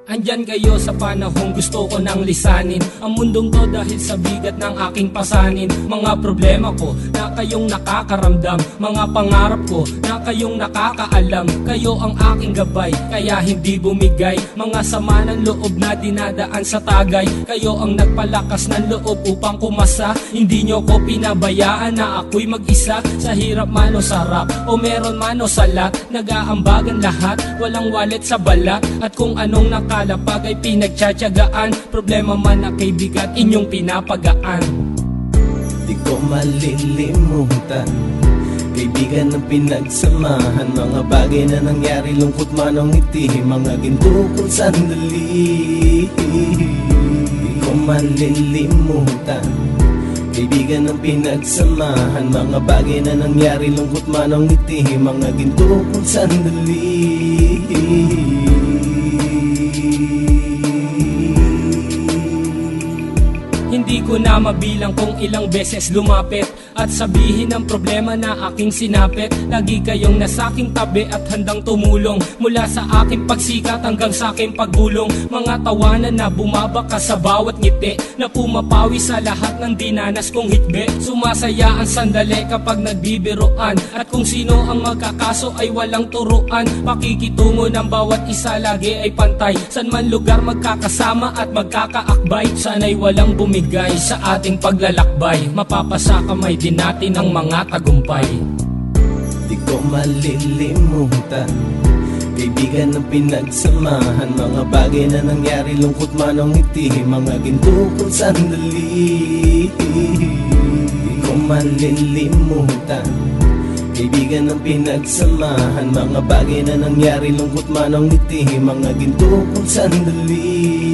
Andyan kayo sa panahong gusto ko nang lisanin ang mundong to dahil sa bigat ng aking pasanin. Mga problema ko na kayong nakakaramdam, mga pangarap ko na kayong nakakaalam. Kayo ang aking gabay, kaya hindi bumigay. Mga sama ng loob na dinadaan sa tagay. Kayo ang nagpalakas ng loob upang kumasa. Hindi nyo ko pinabayaan na ako'y mag-isa. Sa hirap man o sarap, o meron man o salat, nag-aambagan lahat, walang walet sa balat. At kung anong nakalapag ay pinagtsatsagaan, problema man na kay bigat, inyong pinapagaan. Di ko malilimutan, kaibigan ng pinagsamahan, mga bagay na nangyari, lungkot man o ngiti, mga ginto kong sandali. Di ko malilimutan, kaibigan ng pinagsamahan, mga bagay na nangyari, lungkot man o ngiti, mga ginto kong sandali. Hindi ko na mabilang kung ilang beses lumapit at sabihin ang problema na aking sinapit. Lagi kayong nasa aking tabi at handang tumulong, mula sa aking pagsikat hanggang sa aking paggulong. Mga tawanan na bumabaka sa bawat ngiti, na pumapawi sa lahat ng dinanas kong hitbe. Sumasaya ang sandali kapag nagbibiroan, at kung sino ang magkakaso ay walang turuan. Pakikitungo ng bawat isa lagi ay pantay, san man lugar magkakasama at magkakaakbay. Sana'y walang bumigay sa ating paglalakbay, mapapasa kamay din natin ang mga tagumpay. Di ko malilimutan, kaibigan ng pinagsamahan, mga bagay na nangyari, lungkot man o ngiti, mga ginto kong sandali. Di ko malilimutan, kaibigan ng pinagsamahan, mga bagay na nangyari, lungkot man o ngiti, mga ginto kong sandali.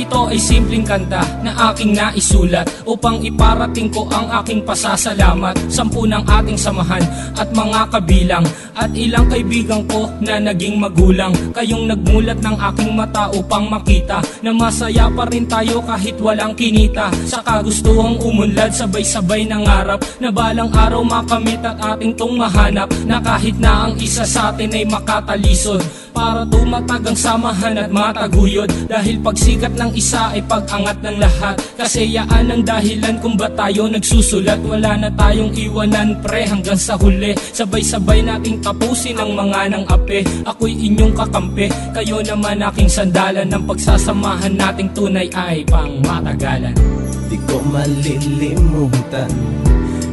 Ito ay simpleng kanta na aking naisulat upang iparating ko ang aking pasasalamat. 10 ng ating samahan at mga kabilang, at ilang kaibigan ko na naging magulang. Kayong nagmulat ng aking mata upang makita na masaya pa rin tayo kahit walang kinita. Sa kagustuhang umunlad, sabay-sabay nangarap na balang araw makamit at ating tong mahanap, na kahit na ang isa sa atin ay makatalisod, para tumatag ang samahan at mataguyod. Dahil pagsikat ng isa ay pag-angat ng lahat, kasi yaan ang dahilan kung ba tayo nagsusulat. Wala na tayong iwanan pre hanggang sa huli, sabay-sabay nating tapusin ang mga nang ape. Ako'y inyong kakampi, kayo naman aking sandalan, ng pagsasamahan nating tunay ay pang matagalan. Di ko malilimutan,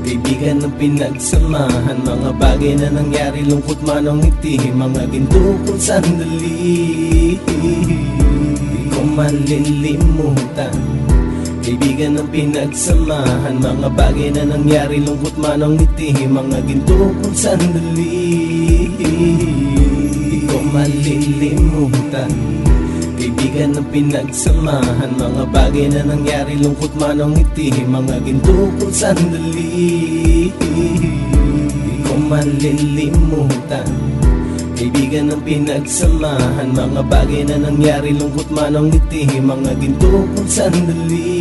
kaibigan ng pinagsamahan, mga bagay na nangyari, lungkot man o ngiti, mga ginto kong sandali. Di ko malilimutan, kaibigan ng pinagsamahan, mga bagay na nangyari, lungkot man o ngiti, mga ginto kong sandali. Di ko malilimutan, kaibigan ng pinagsamahan, mga bagay na nangyari, lungkot man o ngiti, mga ginto kong sandali. Di ko malilimutan, kaibigan ng pinagsamahan, mga bagay na nangyari, lungkot man o ngiti, mga ginto kong sandali.